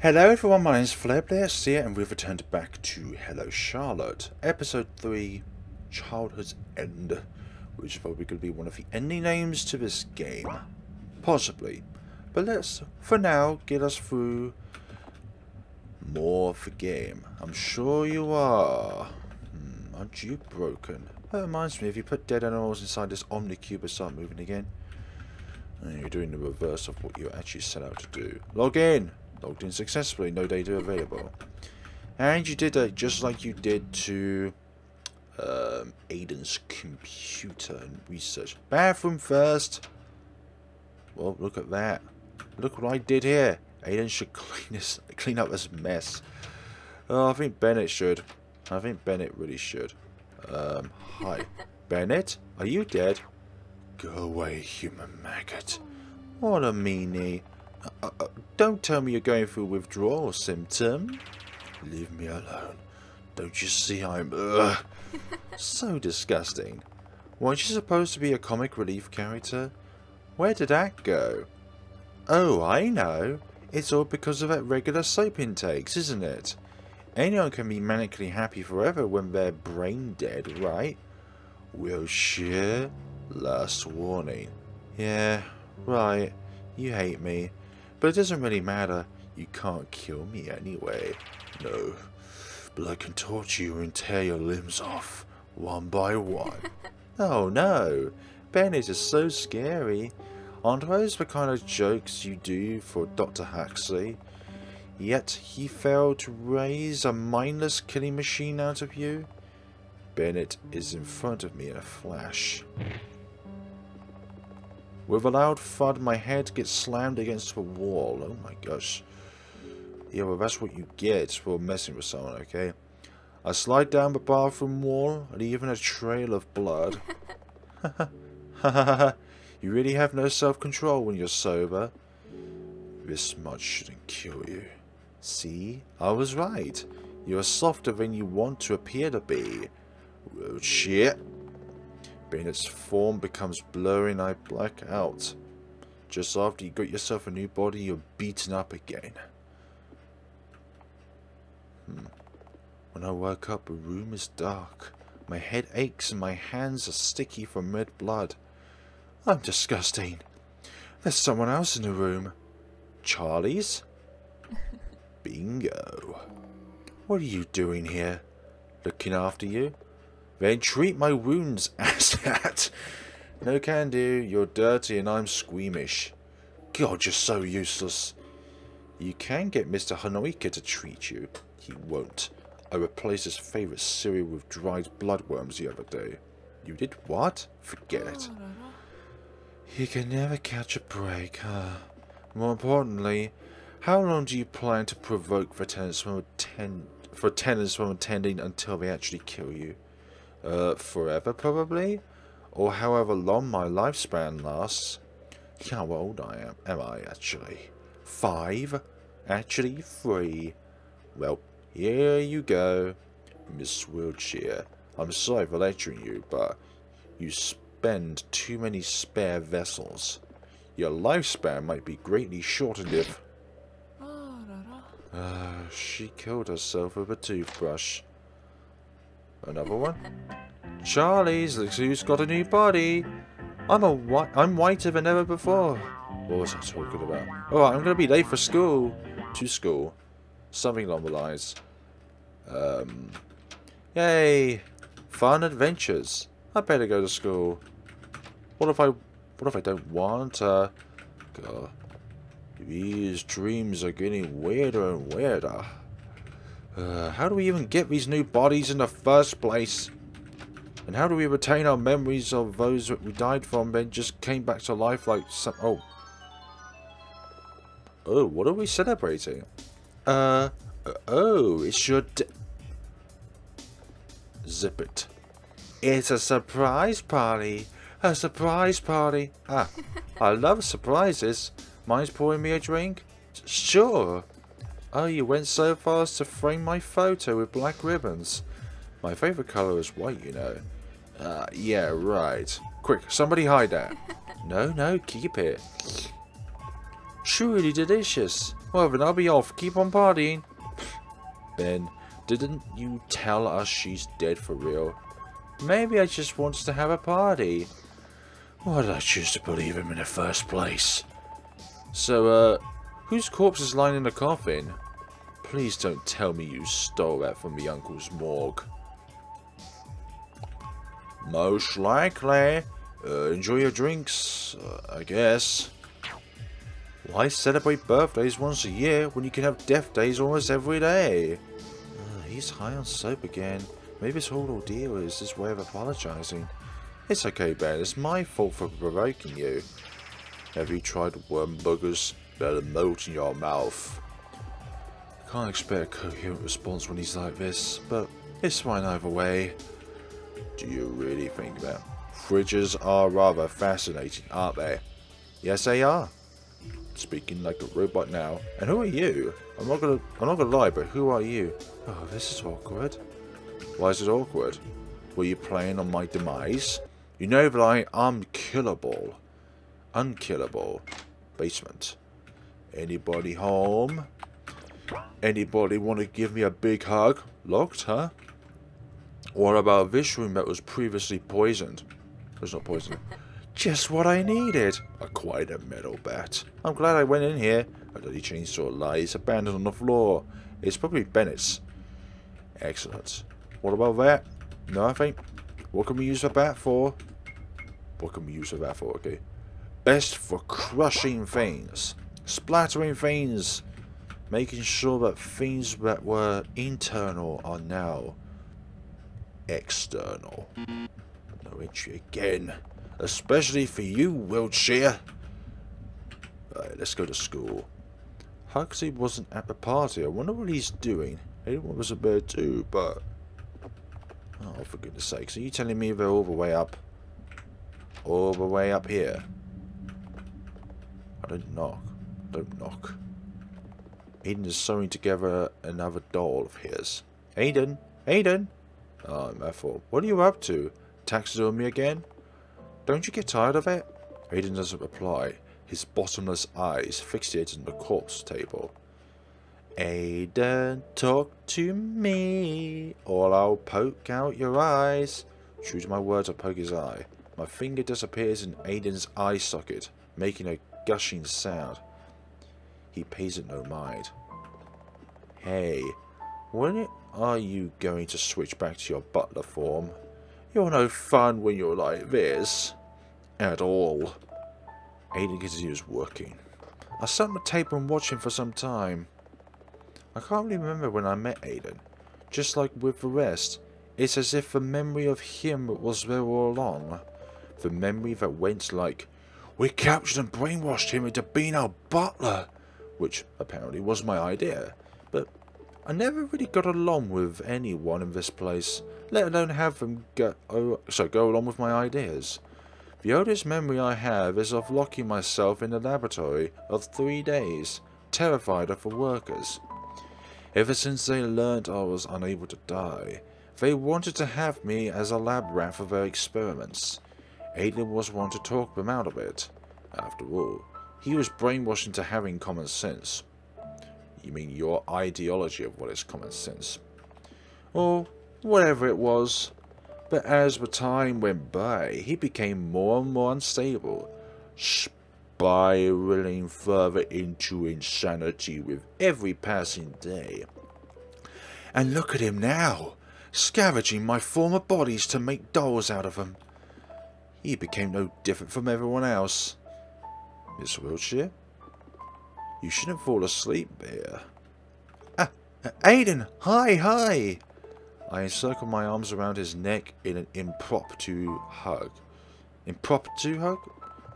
Hello everyone, my name is FlareBlitzed here, and we've returned back to Hello Charlotte, Episode 3, Childhood's End, which is probably going to be one of the ending names to this game. Possibly. But let's, for now, get us through more of the game. I'm sure you are. Aren't you broken? That reminds me, if you put dead animals inside this Omnicube and start moving again, you're doing the reverse of what you actually set out to do. Log in! Logged in successfully, no data available. And you did that just like you did to Aiden's computer and research. Bathroom first. Well, look at that. Look what I did here. Aiden should clean up this mess. Oh, I think Bennett should. I think Bennett really should. Hi. Bennett? Are you dead? Go away, human maggot. What a meanie. Don't tell me you're going through withdrawal symptom. Leave me alone. Don't you see I'm... so disgusting. Weren't you supposed to be a comic relief character? Where did that go? Oh, I know. It's all because of that regular soap intakes, isn't it? Anyone can be manically happy forever when they're brain dead, right? Well, sure. Last warning. Yeah, right. You hate me. But it doesn't really matter. You can't kill me anyway. No. But I can torture you and tear your limbs off, one by one. Oh no. Bennett is so scary. Aren't those the kind of jokes you do for Dr. Huxley? Yet he failed to raise a mindless killing machine out of you? Bennett is in front of me in a flash. With a loud thud, my head gets slammed against a wall. Oh my gosh. Yeah, well, that's what you get for messing with someone, okay? I slide down the bathroom wall, leaving a trail of blood. You really have no self-control when you're sober. This much shouldn't kill you. See? I was right. You're softer than you want to appear to be. Well, shit. Bennett's form becomes blurry and I black out. Just after you got yourself a new body, you're beaten up again. When I woke up, the room is dark. My head aches and my hands are sticky from red blood. I'm disgusting. There's someone else in the room. Charlie's? Bingo. What are you doing here? Looking after you? Then treat my wounds as that. No can do. You're dirty and I'm squeamish. God, you're so useless. You can get Mr. Hanoika to treat you. He won't. I replaced his favourite cereal with dried bloodworms the other day. You did what? Forget it. You can never catch a break, huh? More importantly, how long do you plan to provoke for tenants from attending until they actually kill you? Forever probably? Or however long my lifespan lasts. Yeah, how old am I actually? 5? Actually 3. Well, here you go. Miss Wheelchair. I'm sorry for lecturing you, but you spend too many spare vessels. Your lifespan might be greatly shortened if... she killed herself with a toothbrush. Another one? Charlie's, looks who's got a new body. I'm whiter than ever before. What was I talking about? Alright, I'm gonna be late for school. To school. Something along the lines. Yay! Fun adventures. I better go to school. What if I don't want? God. These dreams are getting weirder and weirder. How do we even get these new bodies in the first place? And how do we retain our memories of those that we died from then just came back to life like some... Oh, what are we celebrating? Oh, it's your... Zip it. It's a surprise party. A surprise party. Ah, I love surprises. Mind pouring me a drink? Sure. Oh, you went so far as to frame my photo with black ribbons. My favourite colour is white, you know. Yeah, right. Quick, somebody hide that. No, keep it. Truly delicious. Well then, I'll be off. Keep on partying. Ben, didn't you tell us she's dead for real? Maybe I just wants to have a party. Why did I choose to believe him in the first place? So, whose corpse is lying in the coffin? Please don't tell me you stole that from the uncle's morgue. Most likely. Enjoy your drinks, I guess. Why celebrate birthdays once a year when you can have death days almost every day? He's high on soap again. Maybe his whole ordeal is his way of apologizing. It's okay, Ben. It's my fault for provoking you. Have you tried worm boogers? Better melt in your mouth. I can't expect a coherent response when he's like this, but it's fine either way. Do you really think that? Fridges are rather fascinating, aren't they? Yes, they are. Speaking like a robot now. And who are you? I'm not gonna lie, but who are you? Oh, this is awkward. Why is it awkward? Were you playing on my demise? You know that I'm killable. Unkillable. Basement. Anybody home? Anybody want to give me a big hug? Locked, huh? What about this room that was previously poisoned? It's not poisoned. Just what I needed. Quite a metal bat. I'm glad I went in here. A dirty chainsaw lies abandoned on the floor. It's probably Bennett's. Excellent. What about that? Nothing. What can we use the bat for? What can we use the bat for? Okay. Best for crushing things. Splattering things. Making sure that things that were internal are now external. No entry again. Especially for you, Wiltshire. Right, let's go to school. Huxley wasn't at the party. I wonder what he's doing. Anyone was a bird too, but... Oh, for goodness sakes. Are you telling me they're all the way up? All the way up here? I don't knock. Don't knock. Aiden is sewing together another doll of his. Aiden! Aiden! Oh, my fault. What are you up to? Taxidermy again? Don't you get tired of it? Aiden doesn't reply, his bottomless eyes fixated on the corpse table. Aiden, talk to me, or I'll poke out your eyes. True to my words, I poke his eye. My finger disappears in Aiden's eye socket, making a gushing sound. He pays it no mind. Hey, when are you going to switch back to your butler form? You're no fun when you're like this. At all. Aiden continues working. I sat on the table and watched him for some time. I can't really remember when I met Aiden. Just like with the rest, it's as if the memory of him was there all along. The memory that went like, we captured and brainwashed him into being our butler, which apparently was my idea. But I never really got along with anyone in this place, let alone have them go along with my ideas. The oldest memory I have is of locking myself in the laboratory of 3 days, terrified of the workers. Ever since they learnt I was unable to die, they wanted to have me as a lab rat for their experiments. Aiden was one to talk them out of it. After all, he was brainwashed into having common sense. You mean your ideology of what is common sense? Or whatever it was. But as the time went by, he became more and more unstable, spiraling further into insanity with every passing day. And look at him now, scavenging my former bodies to make dolls out of them. He became no different from everyone else. Miss Wiltshire? You shouldn't fall asleep there. Aiden! Hi! I encircled my arms around his neck in an impromptu hug. Impromptu hug?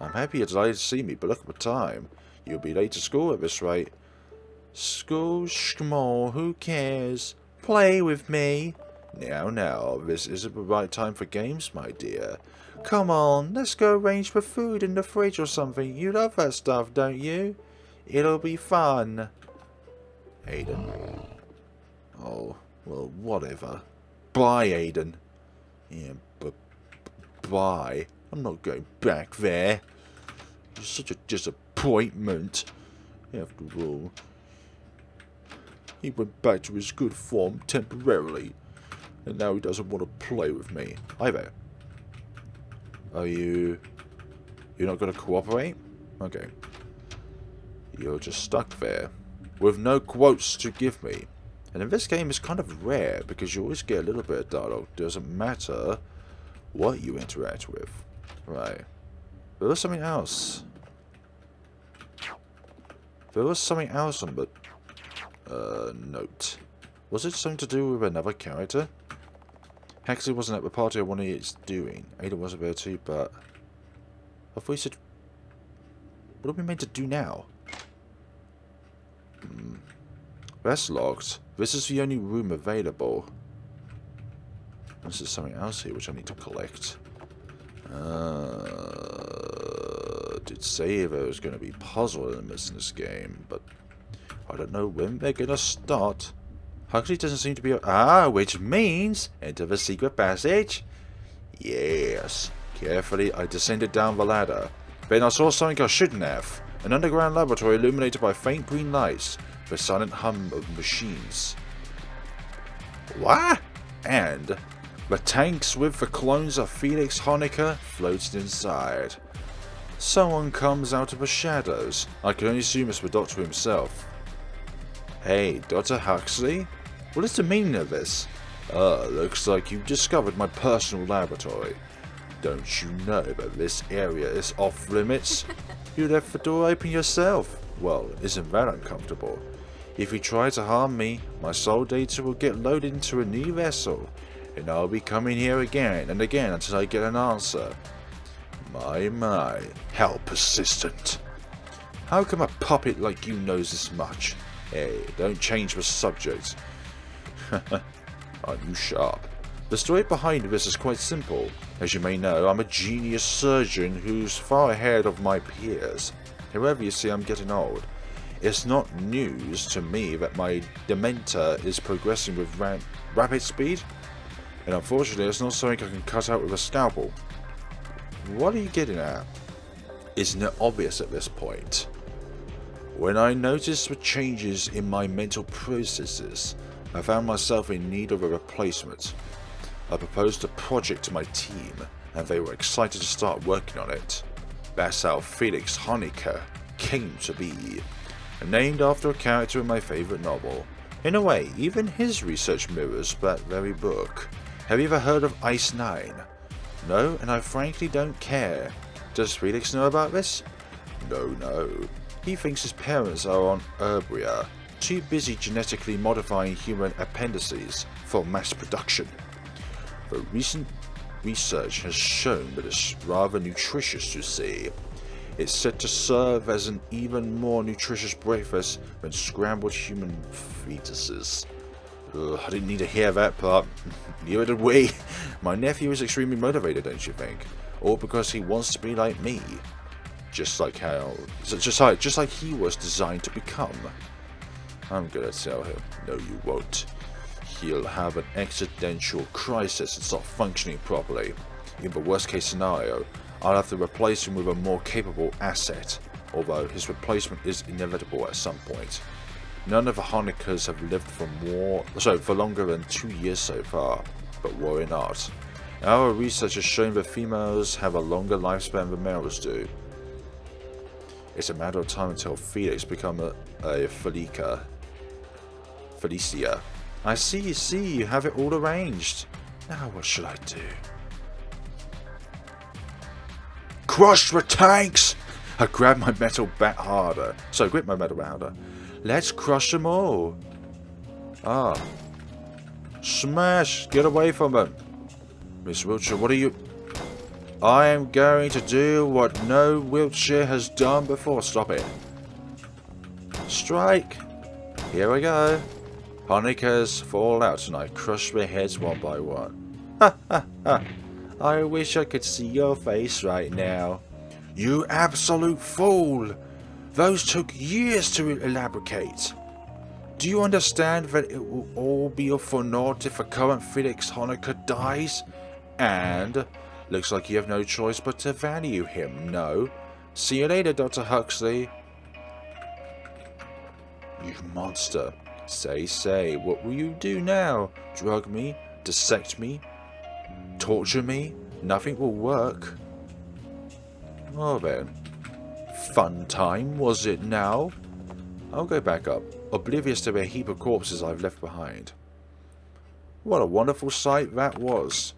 I'm happy you're delighted to see me, but look at the time. You'll be late to school at this rate. School, schmo, who cares? Play with me. Now, this isn't the right time for games, my dear. Come on, let's go arrange for food in the fridge or something. You love that stuff, don't you? It'll be fun. Aiden. Oh, well, whatever. Bye, Aiden. Yeah, but bye. I'm not going back there. You're such a disappointment. After all, he went back to his good form temporarily, and now he doesn't want to play with me. Hi there. Are you... You're not going to cooperate? Okay. You're just stuck there, with no quotes to give me. And in this game, it's kind of rare, because you always get a little bit of dialogue. Doesn't matter what you interact with. Right. There was something else. There was something else on the note. Was it something to do with another character? Huxley wasn't at the party I wanted it's doing. Ada wasn't there too, but I thought he said, what are we meant to do now? That's locked. This is the only room available. This is something else here which I need to collect. Did say there was going to be puzzle elements in this game, but I don't know when they're going to start. Huxley doesn't seem to be... which means enter the secret passage? Yes. Carefully, I descended down the ladder. Then I saw something I shouldn't have. An underground laboratory illuminated by faint green lights. The silent hum of machines. What? And the tanks with the clones of Felix Honecker floated inside. Someone comes out of the shadows. I can only assume it's the Doctor himself. Hey, Dr. Huxley? What is the meaning of this? Looks like you've discovered my personal laboratory. Don't you know that this area is off limits? You left the door open yourself. Well, isn't that uncomfortable? If you try to harm me, my soul data will get loaded into a new vessel, and I'll be coming here again and again until I get an answer. My, how persistent. How come a puppet like you knows this much? Hey, don't change the subject. Aren't you sharp? The story behind this is quite simple. As you may know, I'm a genius surgeon who's far ahead of my peers. However, you see, I'm getting old. It's not news to me that my dementor is progressing with rapid speed, and unfortunately it's not something I can cut out with a scalpel. What are you getting at? Isn't it obvious at this point? When I noticed the changes in my mental processes, I found myself in need of a replacement. I proposed a project to my team, and they were excited to start working on it. That's how Felix Honecker came to be, named after a character in my favourite novel. In a way, even his research mirrors that very book. Have you ever heard of Ice 9? No, and I frankly don't care. Does Felix know about this? No. He thinks his parents are on Erbria, too busy genetically modifying human appendices for mass production. The recent research has shown that it's rather nutritious to see. It's said to serve as an even more nutritious breakfast than scrambled human fetuses. Ugh, I didn't need to hear that part. Neither did we. My nephew is extremely motivated, don't you think? All because he wants to be like me. Just like he was designed to become. I'm gonna tell him, no you won't. He'll have an existential crisis and start functioning properly. In the worst case scenario, I'll have to replace him with a more capable asset, although his replacement is inevitable at some point. None of the Honeckers have lived for longer than 2 years so far, but worry not. Our research has shown that females have a longer lifespan than males do. It's a matter of time until Felix becomes a Felicia. I see, you have it all arranged. Now what should I do? Crush the tanks! I grab my metal bat harder. So grip my metal bat harder. Let's crush them all. Smash! Get away from them. Miss Wiltshire, what are you... I am going to do what no Wiltshire has done before. Stop it. Strike! Here we go. Honeckers fall out and I crush their heads one by one. Ha ha ha. I wish I could see your face right now. You absolute fool! Those took years to elaborate. Do you understand that it will all be for naught if the current Felix Honecker dies? And looks like you have no choice but to value him, no? See you later, Dr. Huxley. You monster. Say, what will you do now? Drug me? Dissect me? Torture me? Nothing will work. Well then. Fun time, was it now? I'll go back up, oblivious to a heap of corpses I've left behind. What a wonderful sight that was.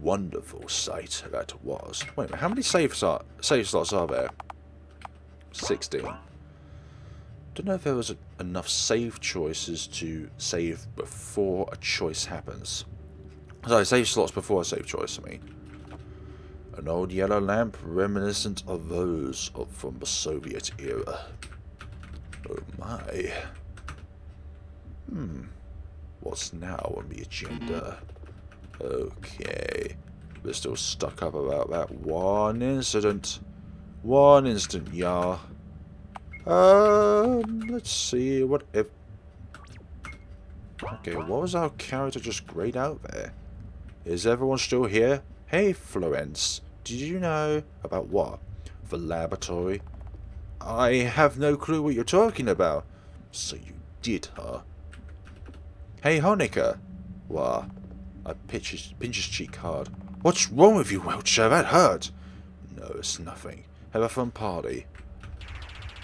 Wonderful sight that was. Wait a minute, how many save slots are there? 16. Don't know if there was enough save choices to save before a choice happens. Sorry, save slots before a save choice, I mean. An old yellow lamp reminiscent of those from the Soviet era. Oh my. What's now on the agenda? Okay. We're still stuck up about that one incident. One instant, yeah. Let's see, what if... Okay, what was our character just grayed out there? Is everyone still here? Hey, Florence, did you know about what? The laboratory? I have no clue what you're talking about. So you did, huh? Hey, Honecker. What? I pinch his cheek hard. What's wrong with you, Welcher? That hurt. No, it's nothing. Have a fun party.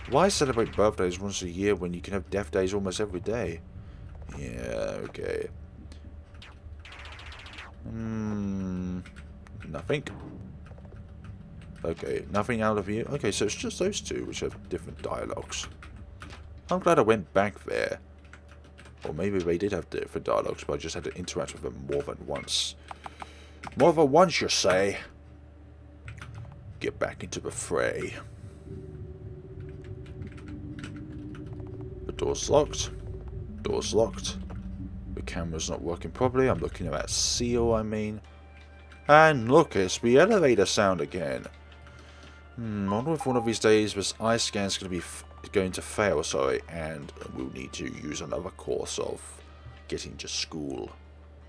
Why celebrate birthdays once a year when you can have death days almost every day? Yeah, okay. Nothing. Okay, nothing out of you. Okay, so it's just those two which have different dialogues. I'm glad I went back there. Or maybe they did have different dialogues, but I just had to interact with them more than once. More than once, you say? Get back into the fray. The door's locked. Door's locked. The camera's not working properly. I'm looking at that seal, I mean. And look, it's the elevator sound again. I wonder if one of these days this eye scan's going to fail, and we'll need to use another course of getting to school.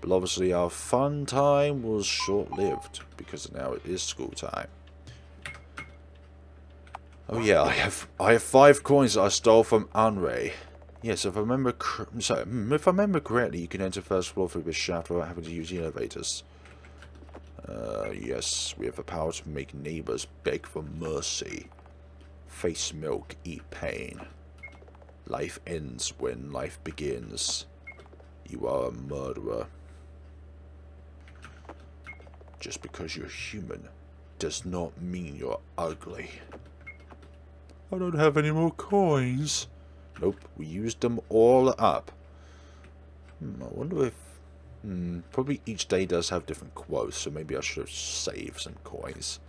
But obviously our fun time was short-lived, because now it is school time. Oh yeah, I have 5 coins that I stole from Anre. Yes, if I remember correctly, you can enter first floor through this shaft without having to use the elevators. Yes, we have the power to make neighbors beg for mercy. Face milk, eat pain. Life ends when life begins. You are a murderer. Just because you're human does not mean you're ugly. I don't have any more coins. Nope, we used them all up. I wonder if... probably each day does have different quotes, so maybe I should have saved some coins.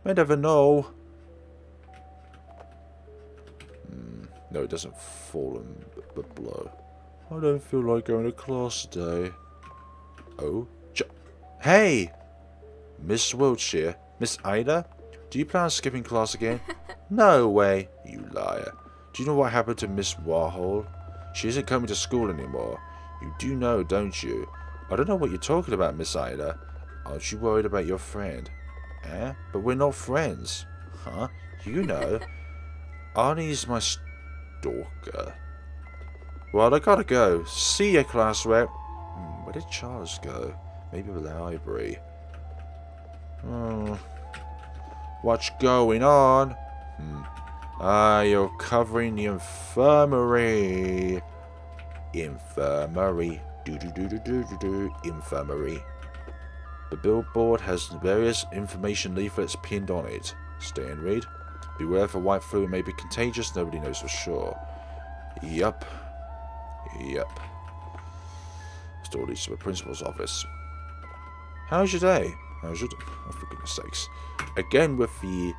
I never know. No, it doesn't fall in the blow. I don't feel like going to class today. Oh? Hey! Miss Wiltshire. Miss Eyler? Do you plan on skipping class again? No way, you liar. Do you know what happened to Miss Warhol? She isn't coming to school anymore. You do know, don't you? I don't know what you're talking about, Miss Eyler. Aren't you worried about your friend? Eh? But we're not friends. Huh? You know. Arnie's my stalker. Well, I gotta go. See ya, class rep. Where did Charles go? Maybe the library. What's going on? You're covering the infirmary. Infirmary. Infirmary. The billboard has various information leaflets pinned on it. Stay and read. Beware for white fluid may be contagious. Nobody knows for sure. Yup. Yup. Still leads to the principal's office. How's your day? How's your day? Oh, for goodness sakes. Again with the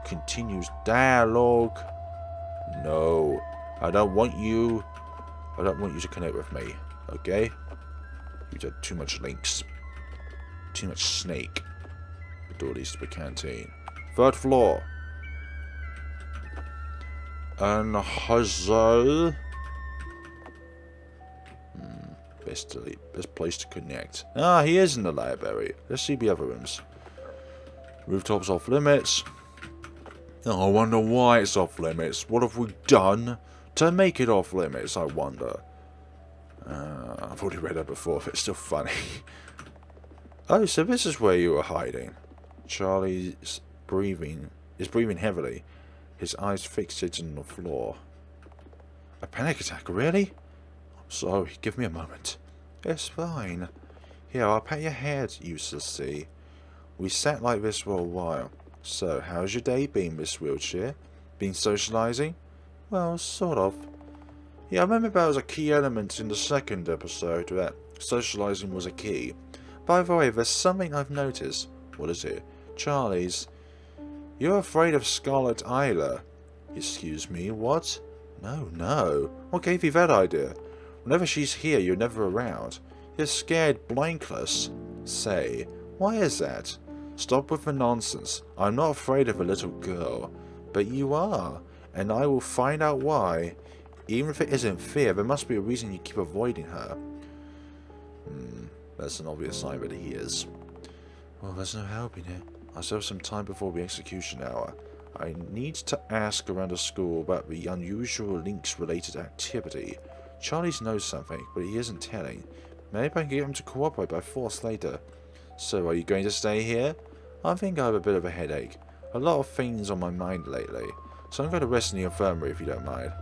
continuous dialogue. No. I don't want you to connect with me. Okay? You've had too much links. Too much snake. The door leads to the canteen. 3rd floor. And Hazel. Best place to connect. Ah, he is in the library. Let's see the other rooms. Rooftops off limits. Oh, I wonder why it's off limits. What have we done To make it off limits, I wonder. I've already read that before, but it's still funny. Oh, so this is where you were hiding. Charlie's is breathing heavily, his eyes fixated on the floor. A panic attack, really? I'm sorry, give me a moment. It's fine. Here, I'll pat your head, useless C. We sat like this for a while. So, how's your day been, Miss Wheelchair? Been socializing? Well, sort of. Yeah, I remember that was a key element in the second episode, that socializing was a key. By the way, there's something I've noticed. What is it? Charlie's. You're afraid of Charlotte Eyler. Excuse me, what? No. What gave you that idea? Whenever she's here, you're never around. You're scared blankless. Say, why is that? Stop with the nonsense. I'm not afraid of a little girl. But you are, and I will find out why. Even if it isn't fear, there must be a reason you keep avoiding her. That's an obvious sign that he is. Well, there's no helping it. I still have some time before the execution hour. I need to ask around the school about the unusual links-related activity. Charlie knows something, but he isn't telling. Maybe I can get him to cooperate by force later. So, are you going to stay here? I think I have a bit of a headache. A lot of things on my mind lately. So I'm going to rest in the infirmary if you don't mind.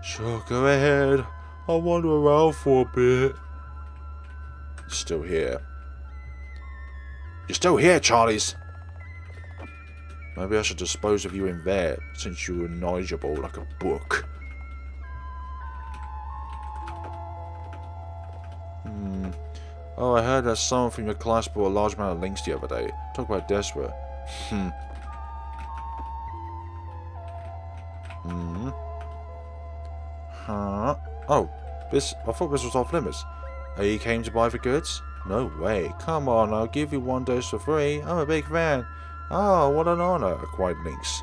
Sure, go ahead. I'll wander around for a bit. You're still here. You're still here, Charlie's! Maybe I should dispose of you in there, since you were knowledgeable like a book. Oh, I heard that someone from your class brought a large amount of links the other day. Talk about desperate. Huh? Oh, I thought this was off limits. Oh, you came to buy the goods? No way. Come on, I'll give you one dose for free. I'm a big fan. Oh, what an honor. Acquired links.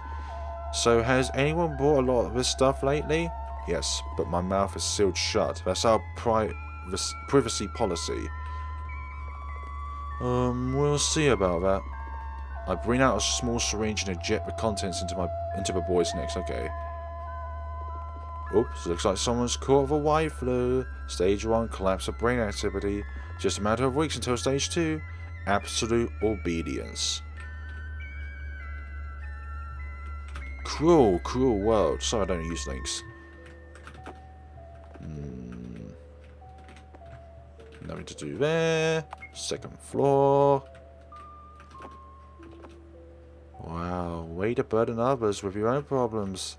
So, has anyone bought a lot of this stuff lately? Yes, but my mouth is sealed shut. That's our privacy policy. We'll see about that. I bring out a small syringe and inject the contents into the boy's necks. Okay. Oops, looks like someone's caught with a white flu. Stage 1, collapse of brain activity. Just a matter of weeks until stage 2. Absolute obedience. Cruel world. Sorry I don't use links. Nothing to do there. Second floor. Wow, way to burden others with your own problems.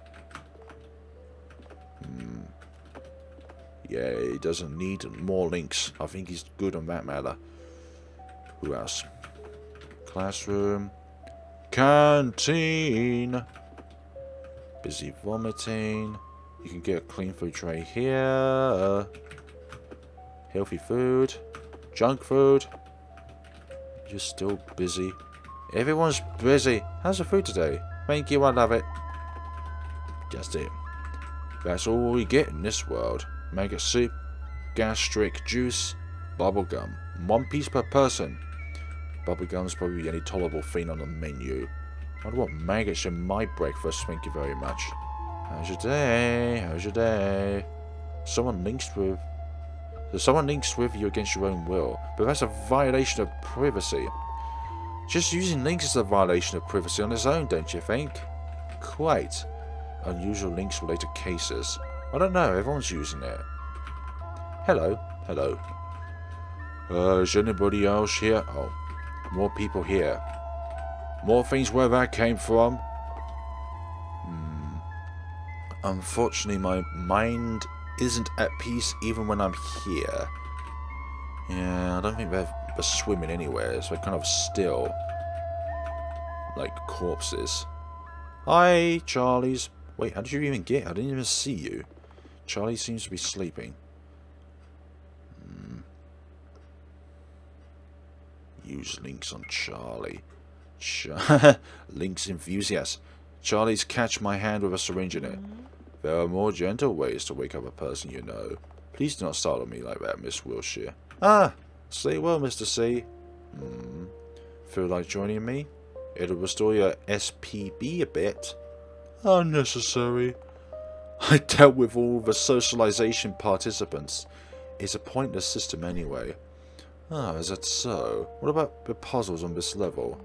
Yeah, he doesn't need more links. I think he's good on that matter. Who else? Classroom. Canteen. Busy vomiting. You can get a clean food tray here. Healthy food. Junk food. You're still busy. Everyone's busy. How's the food today? Thank you, I love it. Just it. That's all we get in this world. Maggot soup, gastric juice, bubblegum. 1 piece per person. Bubblegum's probably the only tolerable thing on the menu. I wonder what maggots in my breakfast, thank you very much. How's your day? How's your day? Someone links with you against your own will, but that's a violation of privacy. Just using links is a violation of privacy on its own, don't you think? Quite. Unusual links related cases. I don't know, everyone's using it. Hello. Hello. Is anybody else here? Oh, more people here. More things where that came from. Unfortunately, my mind isn't at peace even when I'm here. Yeah, I don't think they're swimming anywhere, so they're kind of still. Like corpses. Hi, Charlie's. Wait, how did you even get? I didn't even see you. Charlie seems to be sleeping. Use links on Charlie. Links enthusiast. Charlie's catch my hand with a syringe in it. There are more gentle ways to wake up a person you know. Please do not startle me like that, Miss Wilshire. Ah! Say well, Mr. C. Feel like joining me? It'll restore your SPB a bit. Unnecessary. I dealt with all the socialization participants. It's a pointless system anyway. Ah, is that so? What about the puzzles on this level?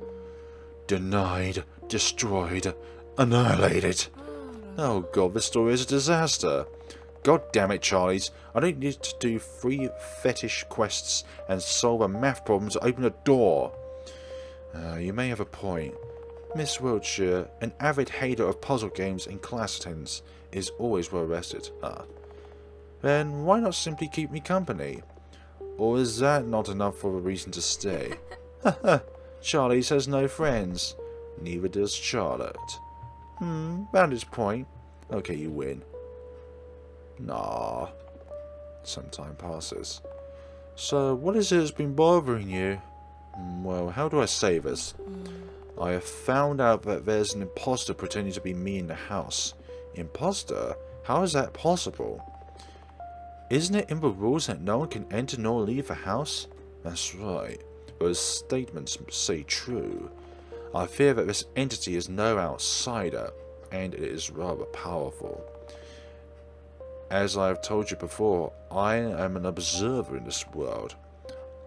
Denied, destroyed, annihilated. Oh god, this story is a disaster. God damn it, Charlies. I don't need to do 3 fetish quests and solve a math problem to open a door. You may have a point. Miss Wiltshire, an avid hater of puzzle games and class attendance, is always well rested. Then why not simply keep me company? Or is that not enough for a reason to stay? Charlies has no friends. Neither does Charlotte. Vantage point. Okay, you win. Nah. Some time passes. So, what is it that's been bothering you? Well, how do I say this? I have found out that there's an imposter pretending to be me in the house. Imposter? How is that possible? Isn't it in the rules that no one can enter nor leave the house? That's right. Those statements say true. I fear that this entity is no outsider, and it is rather powerful. As I have told you before, I am an observer in this world.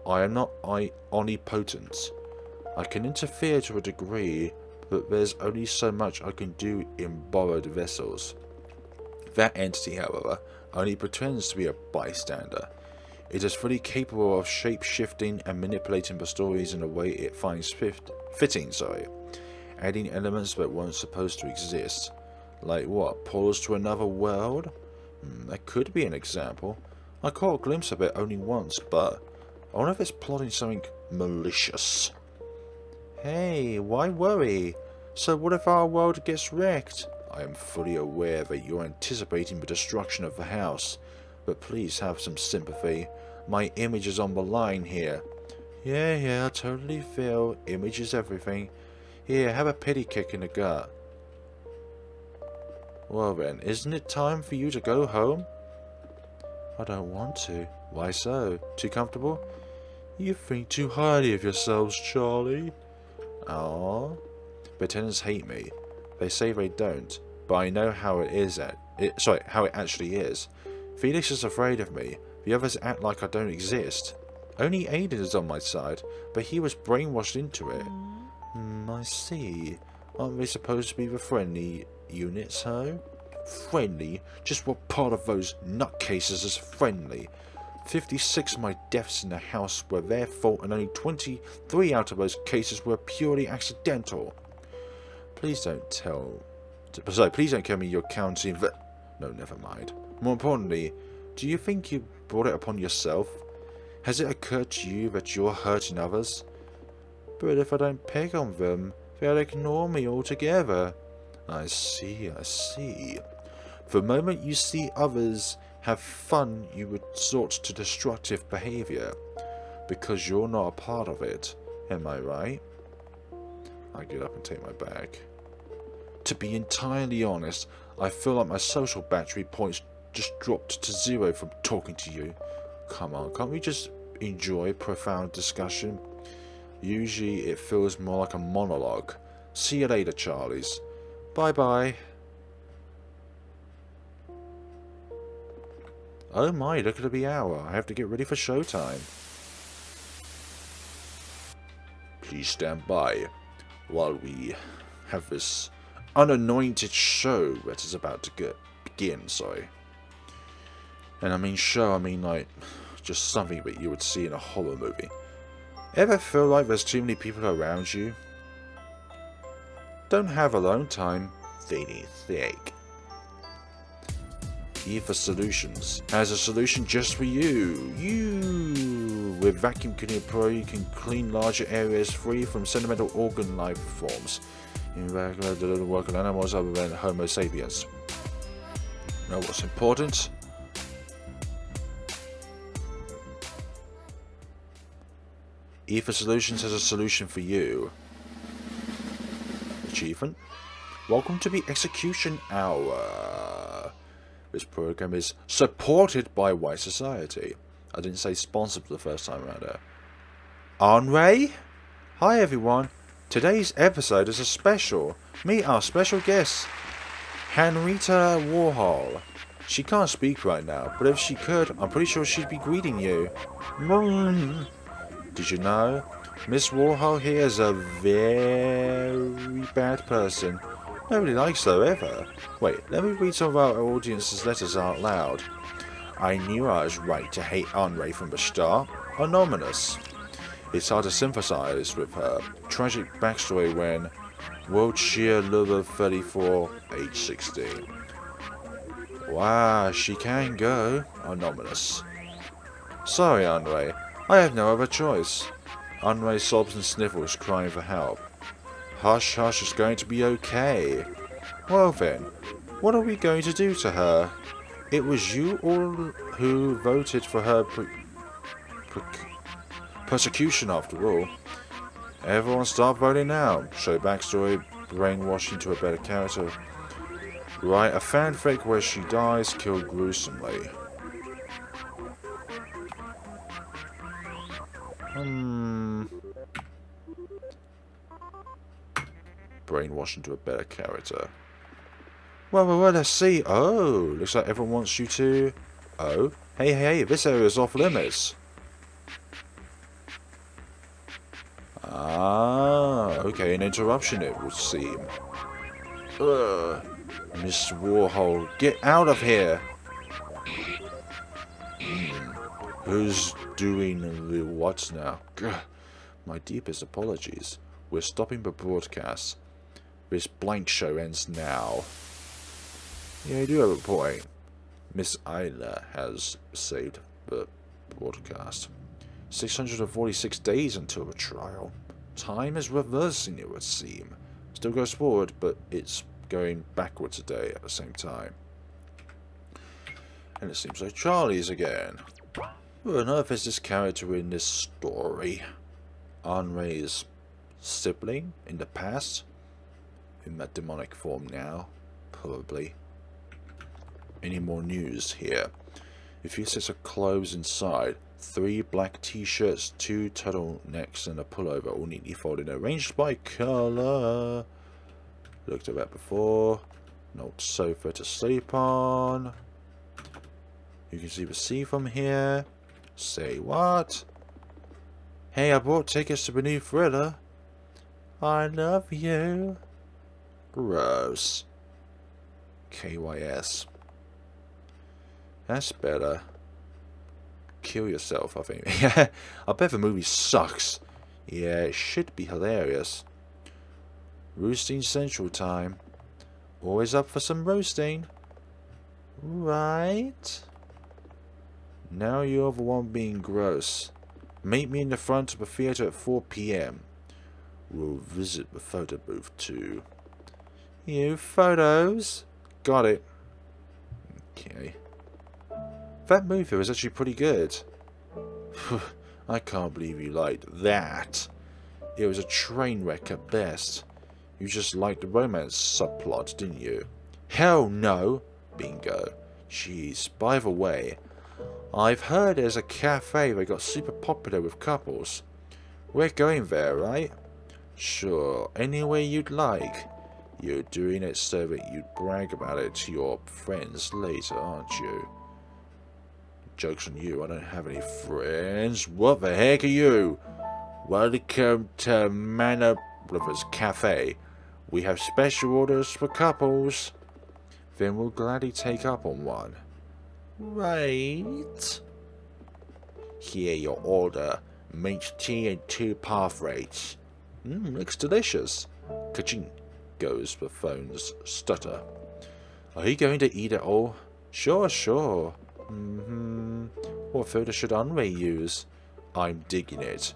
I am not omnipotent. I can interfere to a degree, but there's only so much I can do in borrowed vessels. That entity, however, only pretends to be a bystander. It is fully capable of shape-shifting and manipulating the stories in a way it finds fitting, adding elements that weren't supposed to exist. Like what, portals to another world? That could be an example. I caught a glimpse of it only once, but I wonder if it's plotting something malicious. Hey, why worry? So what if our world gets wrecked? I am fully aware that you're anticipating the destruction of the house, but please have some sympathy. My image is on the line here. Yeah, I totally feel. Image is everything. Here, have a pity kick in the gut. Well then, isn't it time for you to go home? I don't want to. Why so? Too comfortable? You think too highly of yourselves, Charlie. Aww. The tenants hate me. They say they don't, but I know how how it actually is. Felix is afraid of me. The others act like I don't exist. Only Aiden is on my side, but he was brainwashed into it. I see. Aren't they supposed to be the friendly units, huh? Friendly? Just what part of those nutcases is friendly? 56 of my deaths in the house were their fault, and only 23 out of those cases were purely accidental. Please don't tell me you're counting the... No, never mind. More importantly, do you think you brought it upon yourself? Has it occurred to you that you're hurting others? But if I don't pick on them, they'll ignore me altogether. I see. The moment you see others have fun, you resort to destructive behavior. Because you're not a part of it. Am I right? I get up and take my bag. To be entirely honest, I feel like my social battery points just dropped to 0 from talking to you. Come on, can't we just enjoy profound discussion? Usually it feels more like a monologue. See you later, Charlies. Bye-bye. Oh my, look at the hour. I have to get ready for showtime. Please stand by while we have this unanointed show that is about to begin, And I mean show, I mean like just something that you would see in a horror movie. Ever feel like there's too many people around you? Don't have alone time. They need thick. Ether Solutions has a solution just for you. With Vacuum Cleaner Pro, you can clean larger areas free from sentimental organ life forms. In regular, they don't work on animals other than Homo sapiens. Know what's important? Ether Solutions has a solution for you. Achievement. Welcome to the Execution Hour. This program is supported by White Society. I didn't say sponsored for the first time around there. Henri? Hi everyone. Today's episode is a special. Meet our special guest. Henrietta Warhol. She can't speak right now, but if she could, I'm pretty sure she'd be greeting you. Did you know? Miss Warhol here is a very bad person. Nobody likes her ever. Wait, let me read some of our audience's letters out loud. I knew I was right to hate Henri from the start. Anonymous. It's hard to sympathize with her tragic backstory when Wiltshire Lover 34, age 16. Wow, she can go. Anonymous. Sorry, Henri. I have no other choice. Henri sobs and sniffles, crying for help. Hush, hush, it's going to be okay. Well then, what are we going to do to her? It was you all who voted for her persecution after all. Everyone start voting now. Show backstory, brainwashing to a better character. Write a fanfic where she dies killed gruesomely. Brainwashing to a better character. Well, let's see. Oh, looks like everyone wants you to... Oh, hey, this area is off limits. Ah, okay, an interruption it would seem. Ugh. Miss Warhol, get out of here! Who's doing the what now? Gah. My deepest apologies. We're stopping the broadcast. This blank show ends now. Yeah, you do have a point. Miss Eyler has saved the broadcast. 646 days until the trial. Time is reversing, it would seem. Still goes forward, but it's going backwards a day at the same time. And it seems like Charlie's again. Who on earth is this character in this story? Henri's sibling in the past? In that demonic form now? Probably. Any more news here? A few sets of clothes inside. 3 black t-shirts, 2 turtlenecks and a pullover, all neatly folded and arranged by colour. Looked at that before. An old sofa to sleep on. You can see the sea from here. Say what? Hey, I bought tickets to the new thriller. I love you. Gross. KYS. That's better. Kill yourself, I think. Yeah, I bet the movie sucks. Yeah, it should be hilarious. Roasting Central time. Always up for some roasting. Right. Now you're the one being gross. Meet me in the front of the theatre at 4 PM. We'll visit the photo booth too. You photos? Got it. Okay. That movie was actually pretty good. I can't believe you liked that. It was a train wreck at best. You just liked the romance subplot, didn't you? Hell no! Bingo. Jeez, by the way, I've heard there's a cafe that got super popular with couples. We're going there, right? Sure, any way you'd like. You're doing it so that you'd brag about it to your friends later, aren't you? Joke's on you, I don't have any friends. What the heck are you? Welcome to Manor Brothers Cafe. We have special orders for couples. Then we'll gladly take up on one. Right. Here your order. Mint tea and 2 parfaits. Looks delicious. Ka-ching goes the phone's stutter. Are you going to eat it all? Sure. What photo should Henri use? I'm digging it.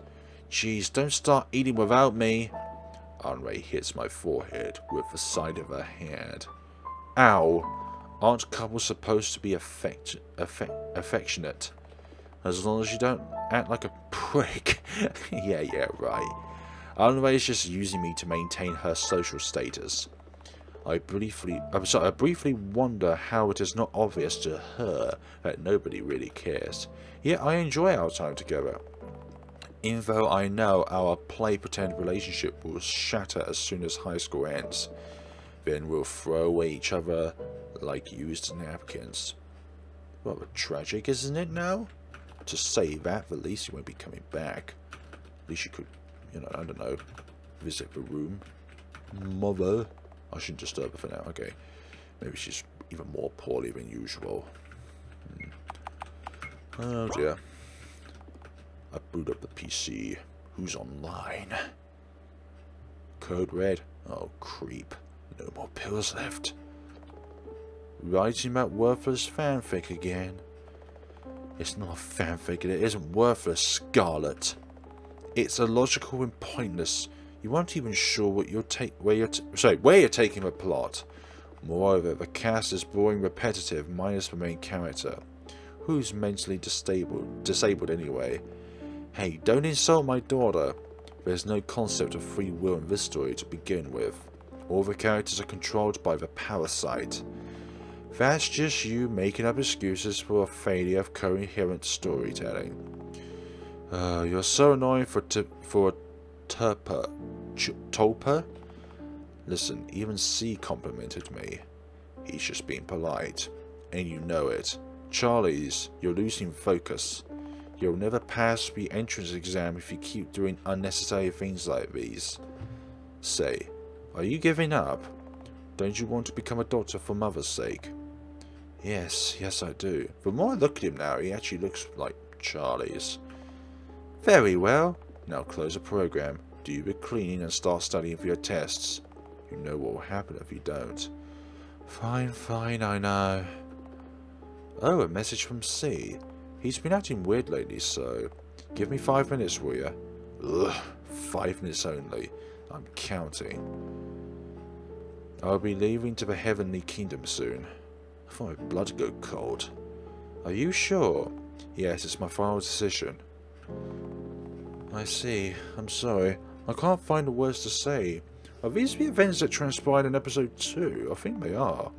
Jeez, don't start eating without me. Henri hits my forehead with the side of her hand. Ow! Aren't couples supposed to be affectionate? As long as you don't act like a prick. yeah, right. Henri is just using me to maintain her social status. I briefly wonder how it is not obvious to her that nobody really cares. Yet I enjoy our time together. Even though I know our play-pretend relationship will shatter as soon as high school ends. Then we'll throw away each other like used napkins. Rather tragic, isn't it now? To say that, at least he won't be coming back. At least you could, you know, I don't know, visit the room. Mother. I shouldn't disturb her for now, okay. Maybe she's even more poorly than usual. Oh dear. I boot up the PC. Who's online? Code red. Oh, creep. No more pills left. Writing about worthless fanfic again. It's not a fanfic, it isn't worthless, Scarlet. It's illogical and pointless. You aren't even sure what where you're taking the plot. Moreover, the cast is boring, repetitive, minus the main character. Who's mentally disabled anyway? Hey, don't insult my daughter. There's no concept of free will in this story to begin with. All the characters are controlled by the parasite. That's just you making up excuses for a failure of coherent storytelling. You're so annoying for a Topper? Listen, even C complimented me. He's just being polite. And you know it. Charlie's, you're losing focus. You'll never pass the entrance exam if you keep doing unnecessary things like these. Say, are you giving up? Don't you want to become a doctor for mother's sake? Yes I do. The more I look at him now, he actually looks like Charlie's. Very well. Now close the program. Do the cleaning and start studying for your tests. You know what will happen if you don't. Fine, I know. Oh, a message from C. He's been acting weird lately, so... Give me 5 minutes, will ya? Ugh, 5 minutes only. I'm counting. I'll be leaving to the heavenly kingdom soon. I thought my blood would go cold. Are you sure? Yes, it's my final decision. I see. I'm sorry. I can't find the words to say. Are these the events that transpired in episode 2? I think they are.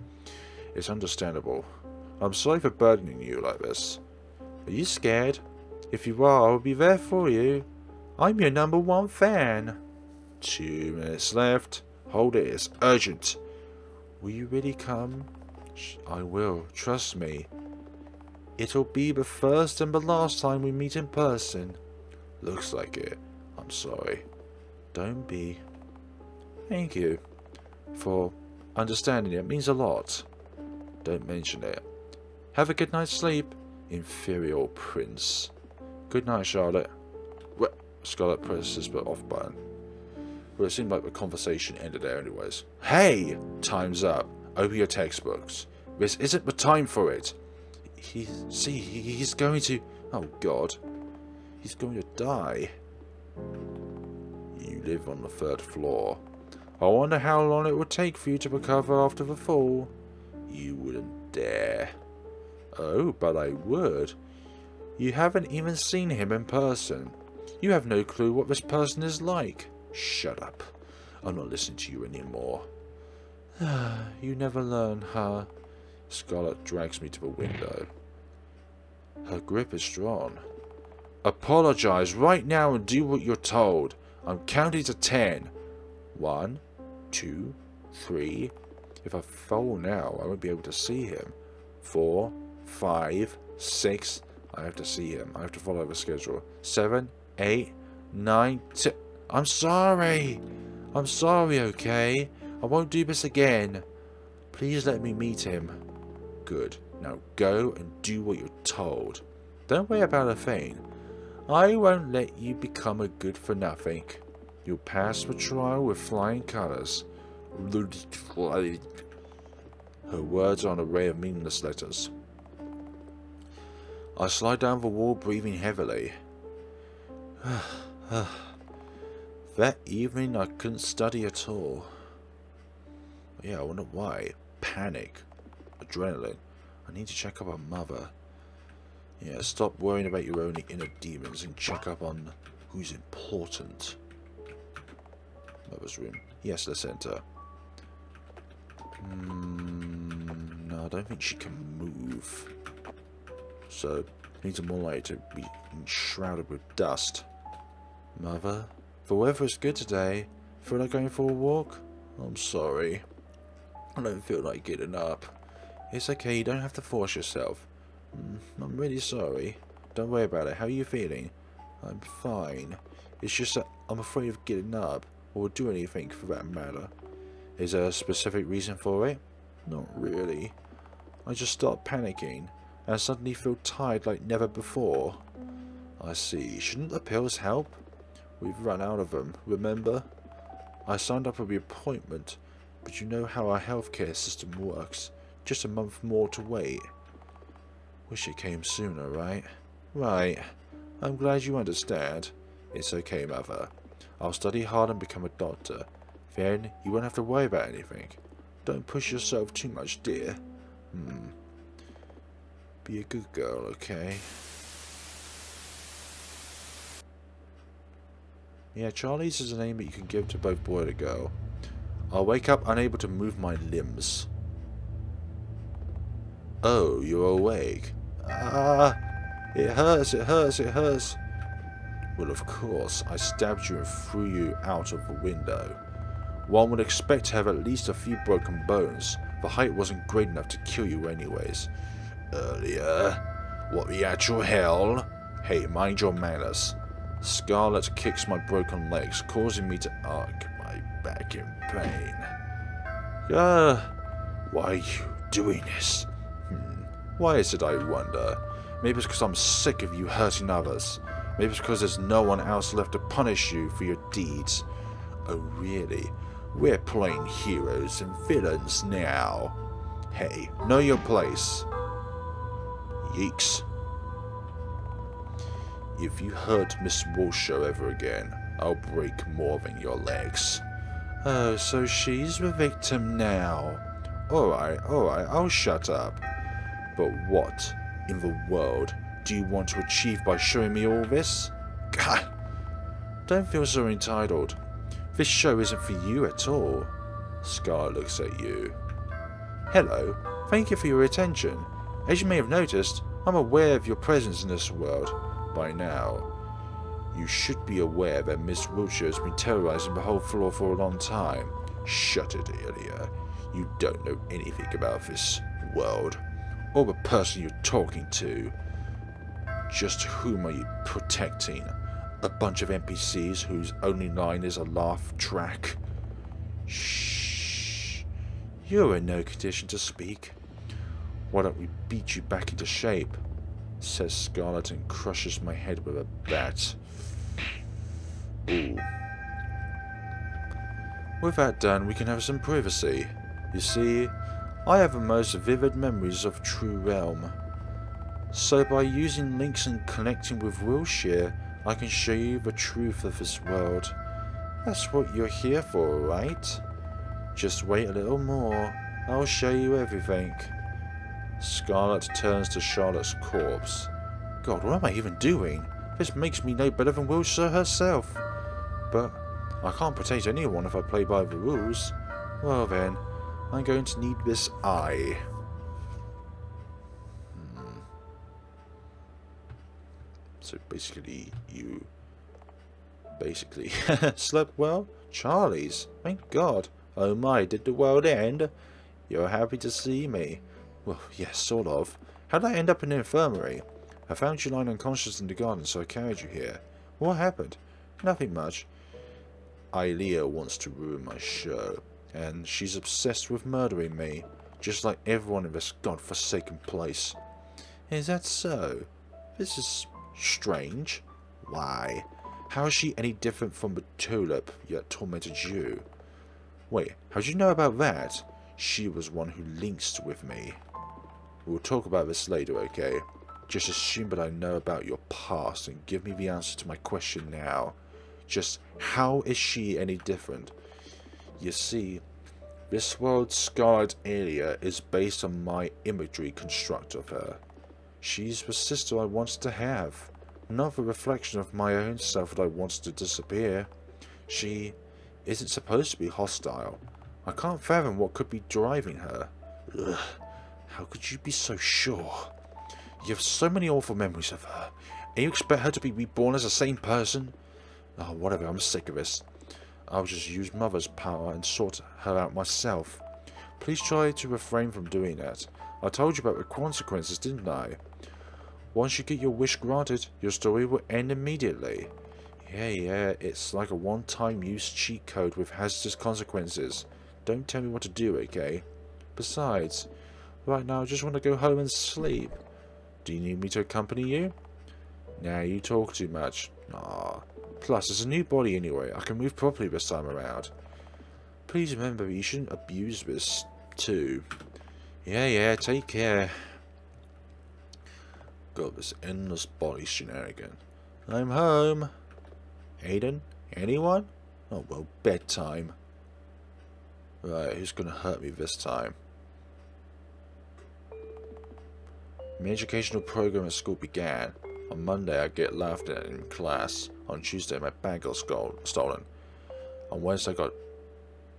It's understandable. I'm sorry for burdening you like this. Are you scared? If you are, I'll be there for you. I'm your #1 fan. 2 minutes left. Hold it, it's urgent. Will you really come? I will, trust me. It'll be the first and the last time we meet in person. Looks like it. I'm sorry. Don't be. Thank you for understanding it. It means a lot. Don't mention it. Have a good night's sleep, inferior prince. Good night, Charlotte. Well, Scarlet presses the off button. Well, it seemed like the conversation ended there anyways. Hey! Time's up. Open your textbooks. This isn't the time for it. He's going to... Oh, God. He's going to die. You live on the 3rd floor. I wonder how long it would take for you to recover after the fall. You wouldn't dare. Oh, but I would. You haven't even seen him in person. You have no clue what this person is like. Shut up. I'm not listening to you anymore. You never learn, huh? Scarlet drags me to the window. Her grip is strong. Apologize right now and do what you're told. I'm counting to 10. 1, 2, 3. If I fall now, I won't be able to see him. 4, 5, 6. I have to see him. I have to follow the schedule. 7, 8, 9, 10. I'm sorry. I'm sorry, okay? I won't do this again. Please let me meet him. Good. Now go and do what you're told. Don't worry about a thing. I won't let you become a good for nothing. You'll pass the trial with flying colours. Her words are an array of meaningless letters. I slide down the wall, breathing heavily. That evening I couldn't study at all. Yeah, I wonder why. Panic. Adrenaline. I need to check up on Mother. Yeah, stop worrying about your own inner demons and check up on who's important. Mother's room. Yes, let's enter. No, I don't think she can move. So, things are more likely to be enshrouded with dust. Mother, the weather is good today. Feel like going for a walk? I'm sorry. I don't feel like getting up. It's okay, you don't have to force yourself. I'm really sorry. Don't worry about it. How are you feeling? I'm fine. It's just that I'm afraid of getting up, or do anything for that matter. Is there a specific reason for it? Not really. I just start panicking, and suddenly feel tired like never before. I see. Shouldn't the pills help? We've run out of them, remember? I signed up for the appointment, but you know how our healthcare system works. Just a month more to wait. Wish it came sooner, right? Right. I'm glad you understand. It's okay, Mother. I'll study hard and become a doctor. Then you won't have to worry about anything. Don't push yourself too much, dear. Be a good girl, okay? Yeah, Charlie's is a name that you can give to both boy and girl. I'll wake up unable to move my limbs. Oh, you're awake. Ah, it hurts, it hurts, it hurts. Well, of course, I stabbed you and threw you out of the window. One would expect to have at least a few broken bones. The height wasn't great enough to kill you anyways. Earlier? What the actual hell? Hey, mind your manners. Charlotte kicks my broken legs, causing me to arc my back in pain. Why are you doing this? Why is it, I wonder? Maybe it's because I'm sick of you hurting others. Maybe it's because there's no one else left to punish you for your deeds. Oh really? We're playing heroes and villains now. Hey, know your place. Yeeks. If you hurt Miss Walshaw ever again, I'll break more than your legs. Oh, so she's the victim now. Alright, I'll shut up. But what in the world do you want to achieve by showing me all this? God, don't feel so entitled. This show isn't for you at all. Scar looks at you. Hello, thank you for your attention. As you may have noticed, I'm aware of your presence in this world by now. You should be aware that Miss Wiltshire has been terrorizing the whole floor for a long time. Shut it, Ilya. You don't know anything about this world, or the person you're talking to. Just whom are you protecting? A bunch of NPCs whose only line is a laugh track? Shh. You're in no condition to speak. Why don't we beat you back into shape? Says Scarlet and crushes my head with a bat. Ooh. With that done, we can have some privacy. You see, I have the most vivid memories of True Realm. So by using links and connecting with Wilshire, I can show you the truth of this world. That's what you're here for, right? Just wait a little more. I'll show you everything. Scarlet turns to Charlotte's corpse. God, what am I even doing? This makes me no better than Wilshire herself. But I can't protect anyone if I play by the rules. Well then, I'm going to need this eye. So basically, you slept well? Charlie's, thank God. Oh my, did the world end? You're happy to see me. Well, yes, sort of. How did I end up in the infirmary? I found you lying unconscious in the garden, so I carried you here. What happened? Nothing much. Eyler wants to ruin my show, and she's obsessed with murdering me, just like everyone in this godforsaken place. Is that so? This is strange. Why? How is she any different from the tulip that tormented you? Wait, how did you know about that? She was one who linked with me. We'll talk about this later, okay? Just assume that I know about your past and give me the answer to my question now. Just how is she any different? You see, this world's Charlotte Eyler is based on my imagery construct of her. She's the sister I wanted to have, not the reflection of my own self that I wanted to disappear. She isn't supposed to be hostile. I can't fathom what could be driving her. Ugh, how could you be so sure? You have so many awful memories of her, and you expect her to be reborn as the same person? Oh, whatever, I'm sick of this. I'll just use Mother's power and sort her out myself. Please try to refrain from doing that. I told you about the consequences, didn't I? Once you get your wish granted, your story will end immediately. Yeah, it's like a one-time use cheat code with hazardous consequences. Don't tell me what to do, okay? Besides, right now I just want to go home and sleep. Do you need me to accompany you? Nah, you talk too much. Aw. Plus, it's a new body anyway. I can move properly this time around. Please remember, you shouldn't abuse this, too. Yeah, take care. Got this endless body shenanigan. I'm home. Aiden? Anyone? Oh, well, bedtime. Right, who's gonna hurt me this time? My educational program at school began. On Monday, I get laughed at in class. On Tuesday, my bag got stolen. On Wednesday, I got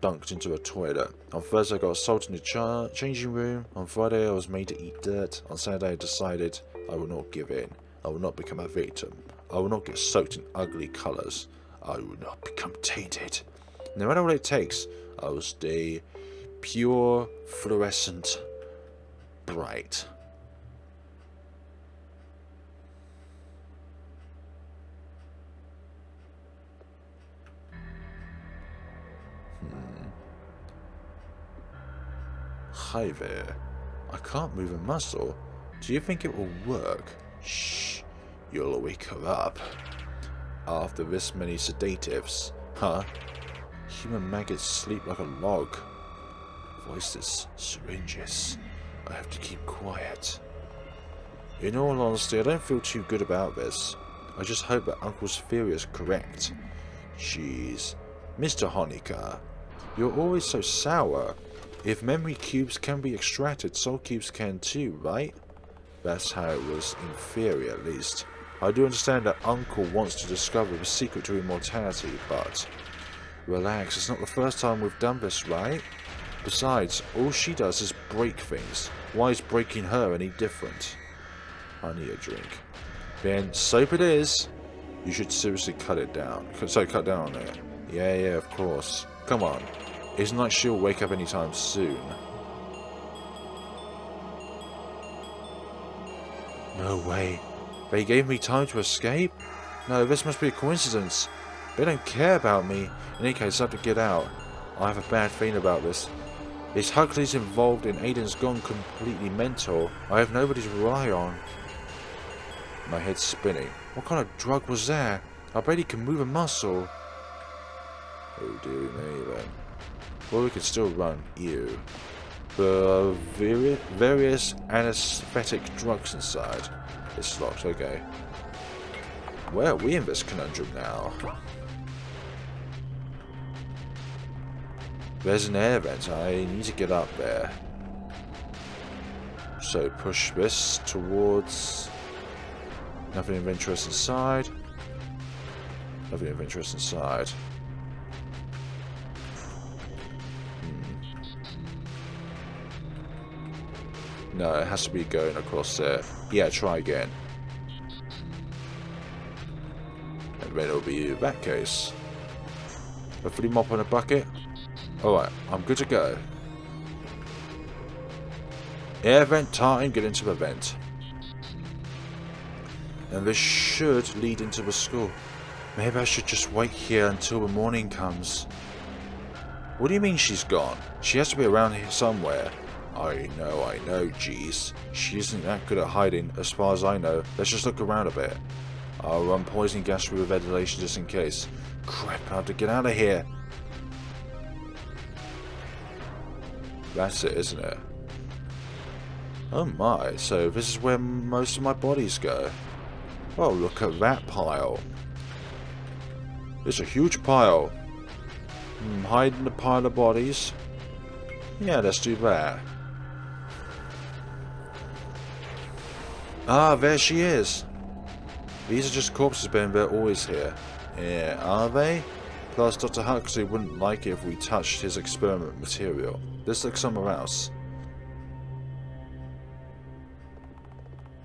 dunked into a toilet. On Thursday, I got assaulted in the changing room. On Friday, I was made to eat dirt. On Saturday, I decided I will not give in. I will not become a victim. I will not get soaked in ugly colours. I will not become tainted. No matter what it takes, I will stay pure, fluorescent, bright. Hi there. I can't move a muscle. Do you think it will work? Shh. You'll wake her up. After this many sedatives. Huh? Human maggots sleep like a log. Voices, syringes. I have to keep quiet. In all honesty, I don't feel too good about this. I just hope that Uncle's theory is correct. Jeez. Mr. Honecker, you're always so sour. If memory cubes can be extracted, soul cubes can too, right? That's how it was in theory, at least. I do understand that Uncle wants to discover the secret to immortality, but... Relax, it's not the first time we've done this, right? Besides, all she does is break things. Why is breaking her any different? I need a drink. Then, soap it is. You should seriously cut it down. Cut down on it. Yeah, of course. Come on. It's not like she'll wake up anytime soon. No way. They gave me time to escape? No, this must be a coincidence. They don't care about me. In any case, I have to get out. I have a bad feeling about this. If Huxley's involved and Aiden's gone completely mental, I have nobody to rely on. My head's spinning. What kind of drug was that? I bet he can move a muscle. Oh dear me then. Well, we can still run. Ew. The various anesthetic drugs inside. It's locked, okay. Where are we in this conundrum now? There's an air vent. I need to get up there. So push this towards... Nothing of interest inside. Nothing of interest inside. No, it has to be going across there. Yeah, try again. And then it'll be that case. Hopefully mop on a bucket. Alright, I'm good to go. Air vent time, get into the vent. And this should lead into the school. Maybe I should just wait here until the morning comes. What do you mean she's gone? She has to be around here somewhere. I know, jeez. She isn't that good at hiding, as far as I know. Let's just look around a bit. I'll run poison gas through the ventilation just in case. Crap, I have to get out of here. That's it, isn't it? Oh my, so this is where most of my bodies go. Oh, look at that pile. It's a huge pile. Hiding the pile of bodies. Yeah, let's do that. Ah, there she is. These are just corpses, Ben. They're always here. Yeah, are they? Plus, Dr. Huxley wouldn't like it if we touched his experiment material. Let's look somewhere else.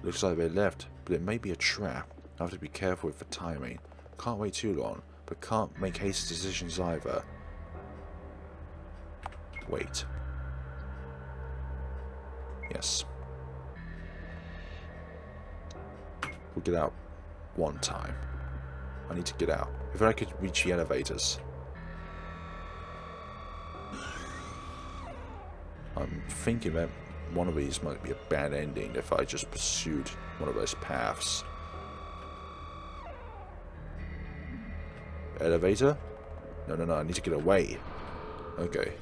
Looks like they left, but it may be a trap. I have to be careful with the timing. Can't wait too long, but can't make hasty decisions either. Wait. Yes. We'll get out one time. I need to get out. If I could reach the elevators. I'm thinking that one of these might be a bad ending if I just pursued one of those paths. Elevator? No, no, no, I need to get away. Okay.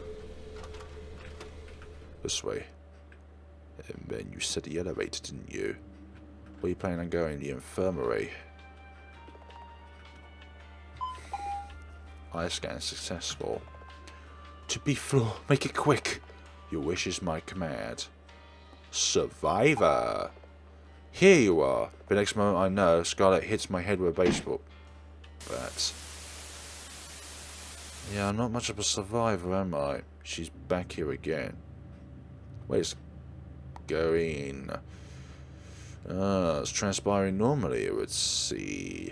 This way. And then you said the elevator, didn't you? Where are you planning on going? The infirmary. Eye scan successful. To be floor, make it quick. Your wish is my command. Survivor! Here you are! The next moment I know, Charlotte hits my head with a baseball bat. Yeah, I'm not much of a survivor, am I? She's back here again. Where's going? It's transpiring normally, it would seem.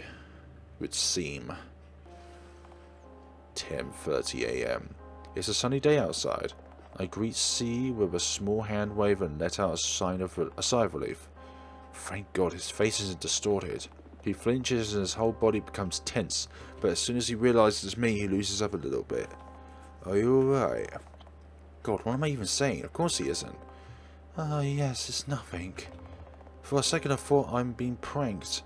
10:30 AM. It's a sunny day outside. I greet C with a small hand wave and let out a sigh of relief. Thank God his face isn't distorted. He flinches and his whole body becomes tense, but as soon as he realizes it's me, he loosens up a little bit. Are you alright? God, what am I even saying? Of course he isn't. Yes, it's nothing. For a second I thought I'm being pranked.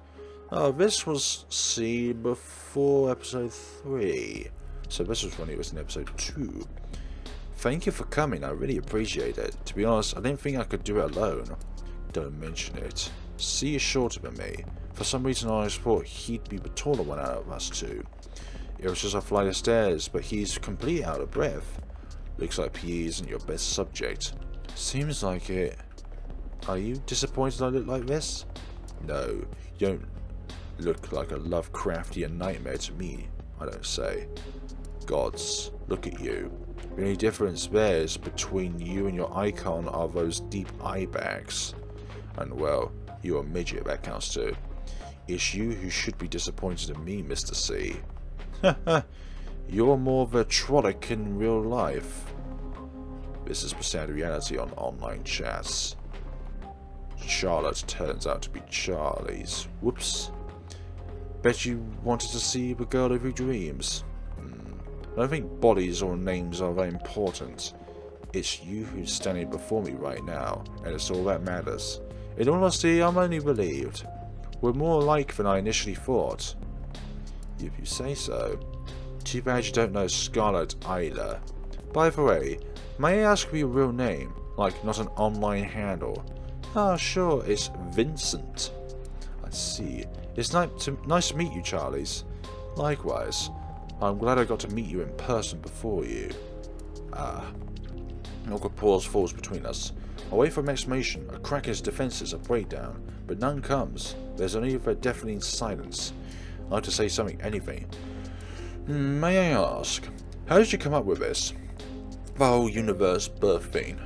This was C before episode 3. So this was when he was in episode 2. Thank you for coming, I really appreciate it. To be honest, I didn't think I could do it alone. Don't mention it. C is shorter than me. For some reason I thought he'd be the taller one out of us two. It was just a flight of stairs, but he's completely out of breath. Looks like PE isn't your best subject. Seems like it. Are you disappointed I look like this? No, you don't look like a Lovecraftian nightmare to me, I don't say. Gods, look at you. The only difference there is between you and your icon are those deep eye bags. And well, you're a midget, that counts too. It's you who should be disappointed in me, Mr. C. Haha, you're more vitriolic in real life. This is the sad reality on online chats. Charlotte turns out to be Charlie's. Whoops. Bet you wanted to see the girl of your dreams. I don't think bodies or names are very important. It's you who's standing before me right now, and it's all that matters. In all honesty, I'm only relieved. We're more alike than I initially thought. If you say so. Too bad you don't know Charlotte Eyler. By the way, may I ask for your real name? Like, not an online handle. Ah, sure, it's Vincent. I see. It's nice to meet you, Charlies. Likewise. I'm glad I got to meet you in person before you. An awkward pause falls between us. I wait for an exclamation, a crack his defences, a breakdown, but none comes. There's only a deafening silence. I'd like to say something, anything. May I ask, how did you come up with this? The whole universe birth thing.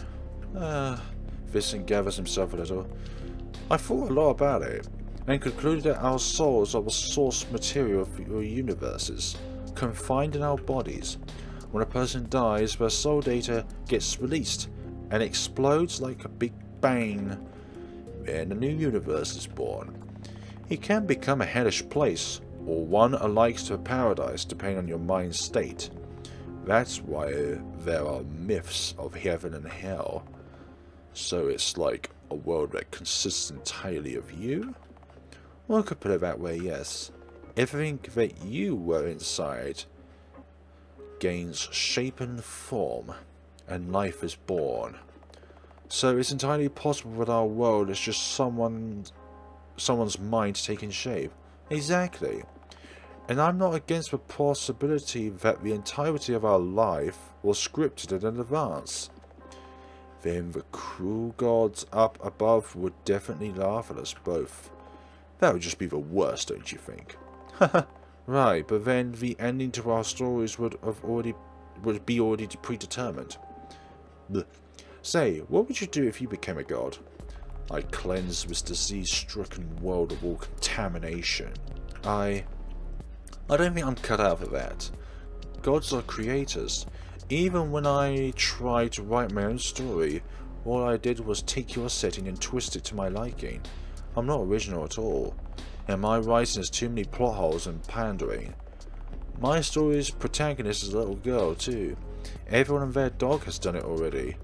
Vincent gathers himself a little. I thought a lot about it, and concluded that our souls are the source material for your universes, confined in our bodies. When a person dies, their soul data gets released and explodes like a big bang. Then a new universe is born. It can become a hellish place, or one alike to a paradise, depending on your mind's state. That's why there are myths of heaven and hell. So it's like a world that consists entirely of you? One could put it that way, yes. Everything that you were inside gains shape and form, and life is born. So it's entirely possible that our world is just someone's mind taking shape. Exactly. And I'm not against the possibility that the entirety of our life was scripted in advance. Then the cruel gods up above would definitely laugh at us both. That would just be the worst, don't you think? Right, but then the ending to our stories would be already predetermined. Blech. Say, what would you do if you became a god? I'd cleanse this disease-stricken world of all contamination. I don't think I'm cut out for that. Gods are creators. Even when I try to write my own story, All I did was take your setting and twist it to my liking. I'm not original at all, and my writing has too many plot holes and pandering. My story's protagonist is a little girl too. Everyone and their dog has done it already.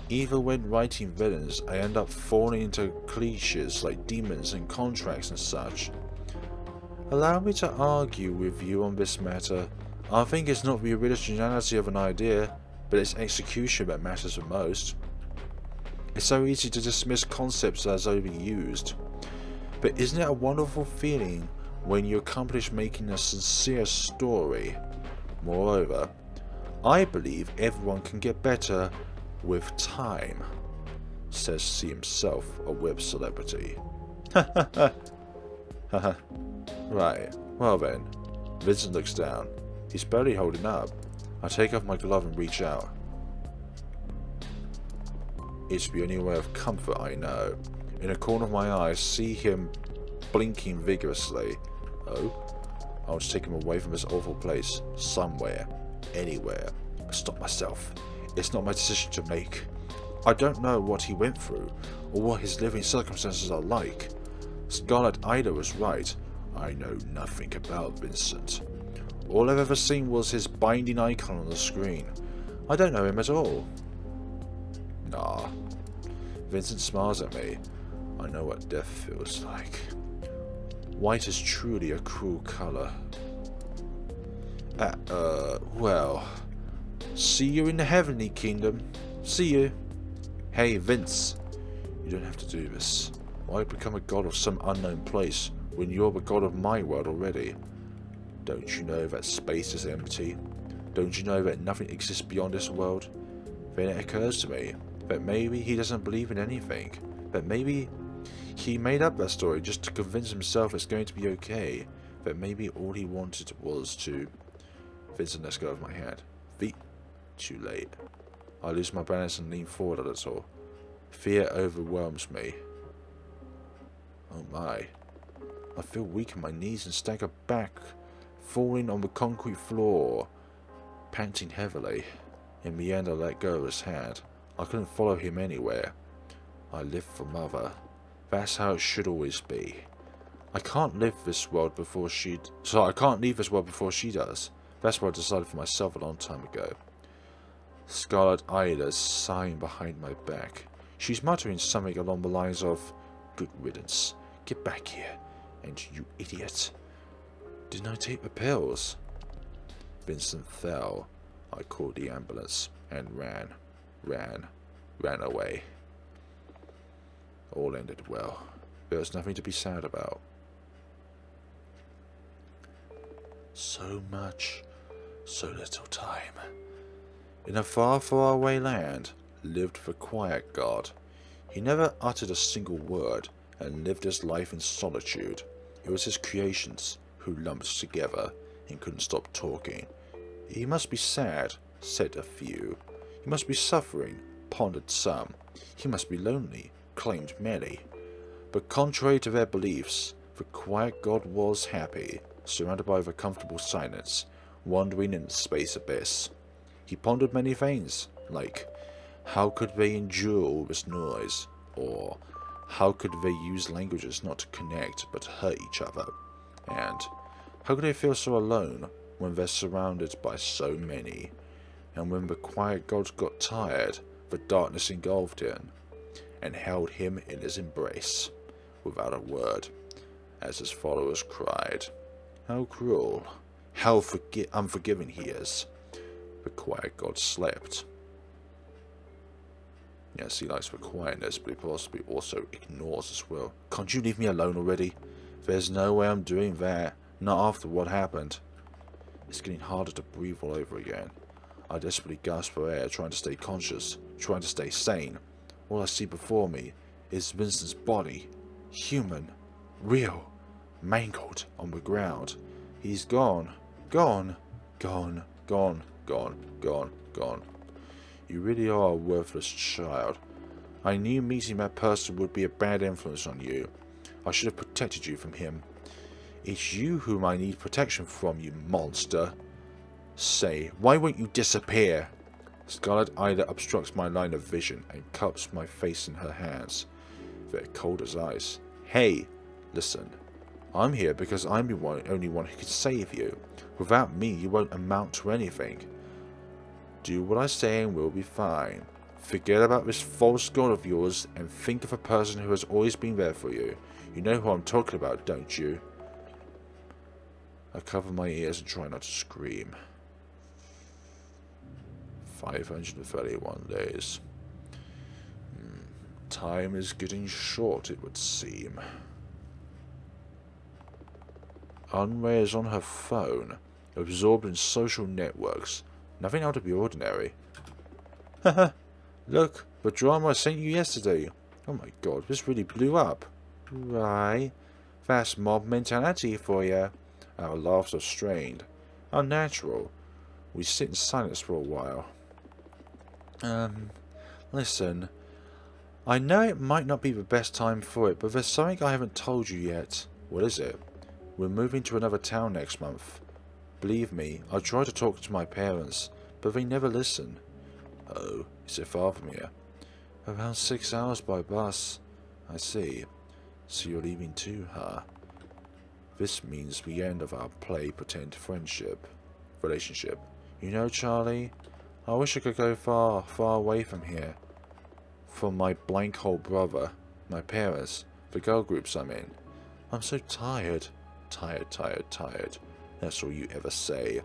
Even when writing villains, I end up falling into cliches like demons and contracts and such. Allow me to argue with you on this matter. I think it's not the originality of an idea, but its execution that matters the most. It's so easy to dismiss concepts as overused, but isn't it a wonderful feeling when you accomplish making a sincere story? Moreover, I believe everyone can get better with time, says he himself, a web celebrity. Right, well then. Vincent looks down. He's barely holding up. I take off my glove and reach out. It's the only way of comfort I know. In a corner of my eye, I see him blinking vigorously. Oh? I want to take him away from this awful place. Somewhere. Anywhere. I stop myself. It's not my decision to make. I don't know what he went through, or what his living circumstances are like. Charlotte Eyler was right. I know nothing about Vincent. All I've ever seen was his binding icon on the screen. I don't know him at all. Nah. Vincent smiles at me. I know what death feels like. White is truly a cruel colour. Well. See you in the heavenly kingdom. See you. Hey, Vince. You don't have to do this. Why become a god of some unknown place when you're the god of my world already? Don't you know that space is empty? Don't you know that nothing exists beyond this world? Then it occurs to me that maybe he doesn't believe in anything. That maybe he made up that story just to convince himself it's going to be okay. That maybe all he wanted was to... Vincent lets go of my hand. Too late. I lose my balance and lean forward a little. Fear overwhelms me. Oh my. I feel weak in my knees and stagger back, falling on the concrete floor, panting heavily. In the end I let go of his hand. I couldn't follow him anywhere. I live for Mother. That's how it should always be. I can't leave this world before she does. That's what I decided for myself a long time ago. Charlotte Eyler's sighing behind my back. She's muttering something along the lines of, "Good riddance. Get back here. And you idiot. Didn't I take the pills?" Vincent fell. I called the ambulance and ran away. All ended well. There was nothing to be sad about. So much, so little time. In a far, far away land lived the quiet god. He never uttered a single word and lived his life in solitude. It was his creations who lumped together and couldn't stop talking. He must be sad, said a few. He must be suffering, pondered some. He must be lonely, claimed many. But contrary to their beliefs, the quiet god was happy, surrounded by the comfortable silence, wandering in the space abyss. He pondered many things, like, how could they endure all this noise? Or, how could they use languages not to connect but hurt each other? And, how could they feel so alone when they're surrounded by so many? And when the quiet god got tired, the darkness engulfed him, and held him in his embrace, without a word, as his followers cried, "How cruel, how unforgiving he is." The quiet god slept. Yes, he likes the quietness, but he possibly also ignores as well. Can't you leave me alone already? There's no way I'm doing that, not after what happened. It's getting harder to breathe all over again. I desperately gasp for air, trying to stay conscious, trying to stay sane. All I see before me is Vincent's body, human, real, mangled on the ground. He's gone, gone, gone, gone, gone, gone, gone. You really are a worthless child. I knew meeting that person would be a bad influence on you. I should have protected you from him. It's you whom I need protection from, you monster. Say, why won't you disappear? Charlotte Eyler obstructs my line of vision and cups my face in her hands. They're cold as ice. Hey, listen. I'm here because I'm the only one who can save you. Without me, you won't amount to anything. Do what I say and we'll be fine. Forget about this false god of yours and think of a person who has always been there for you. You know who I'm talking about, don't you? I cover my ears and try not to scream. 531 days. Time is getting short, it would seem. Unray is on her phone, absorbed in social networks. Nothing out of the ordinary. Haha, look, the drama I sent you yesterday. Oh my god, this really blew up. Right, that's mob mentality for you. Our laughs are strained. Unnatural. We sit in silence for a while. Listen. I know it might not be the best time for it, but there's something I haven't told you yet. What is it? We're moving to another town next month. Believe me, I tried to talk to my parents, but they never listen. Oh, is it far from here? Around 6 hours by bus. I see. So you're leaving too, huh? This means the end of our play-pretend relationship. You know, Charlie, I wish I could go far, far away from here. From my blank hole brother, my parents, the girl groups I'm in. I'm so tired. Tired. That's all you ever say.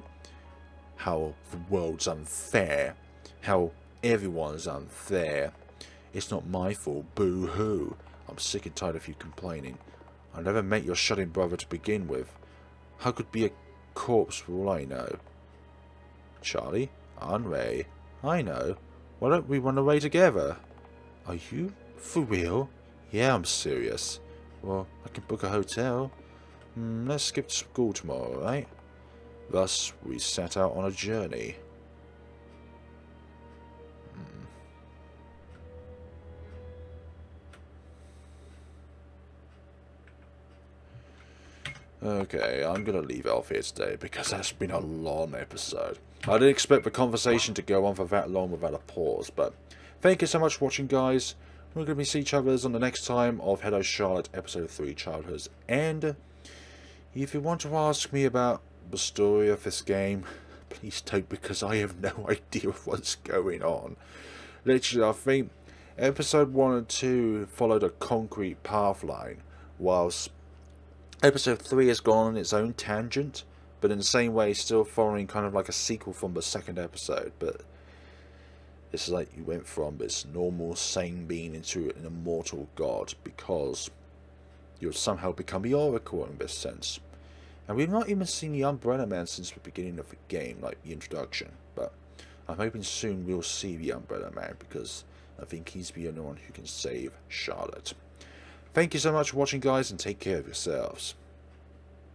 How the world's unfair. How everyone's unfair. It's not my fault, boo-hoo. I'm sick and tired of you complaining. I never met your shut-in brother to begin with. How could be a corpse for all I know? Charlie? Ray? I know. Why don't we run away together? Are you for real? Yeah, I'm serious. Well, I can book a hotel. Let's skip school tomorrow, right? Thus, we set out on a journey. Okay, I'm going to leave off here today because that's been a long episode. I didn't expect the conversation to go on for that long without a pause, but thank you so much for watching, guys. We're going to see each other on the next time of Hello Charlotte Episode 3 Childhoods. And if you want to ask me about the story of this game, please don't, because I have no idea what's going on. Literally, I think Episode 1 and 2 followed a concrete path line, whilst Episode 3 has gone on its own tangent, but in the same way still following kind of like a sequel from the second episode. But it's like you went from this normal sane being into an immortal god because you've somehow become the Oracle in this sense. And we've not even seen the Umbrella Man since the beginning of the game, like the introduction. But I'm hoping soon we'll see the Umbrella Man because I think he's the only one who can save Charlotte. Thank you so much for watching, guys, and take care of yourselves.